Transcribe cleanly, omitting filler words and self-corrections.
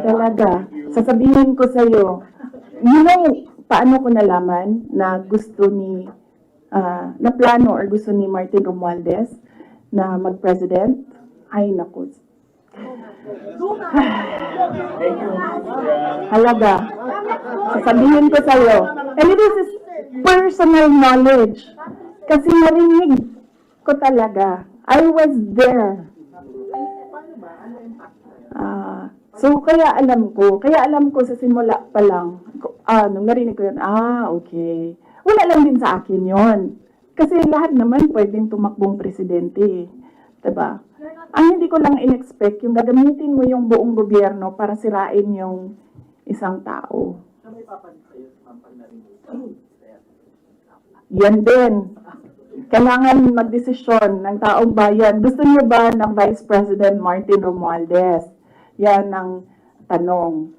talaga. Sasabihin ko sa'yo, you know, paano ko nalaman na gusto ni, na plano or gusto ni Martin Romualdez na mag-president? Ay, naku. Halaga. Sasabihin ko sa'yo. And this is personal knowledge. Kasi narinig ko talaga. I was there. So, kaya alam ko sa simula pa lang, nung narinig ko yun, okay. Wala lang din sa akin yon. Kasi lahat naman pwedeng tumakbong presidente. Diba? Ang hindi ko lang in-expect, yung gagamitin mo yung buong gobyerno para sirain yung isang tao. Yan din. Kailangan magdesisyon ng taong bayan. Gusto niyo ba ng Vice President Martin Romualdez? Yan ang tanong.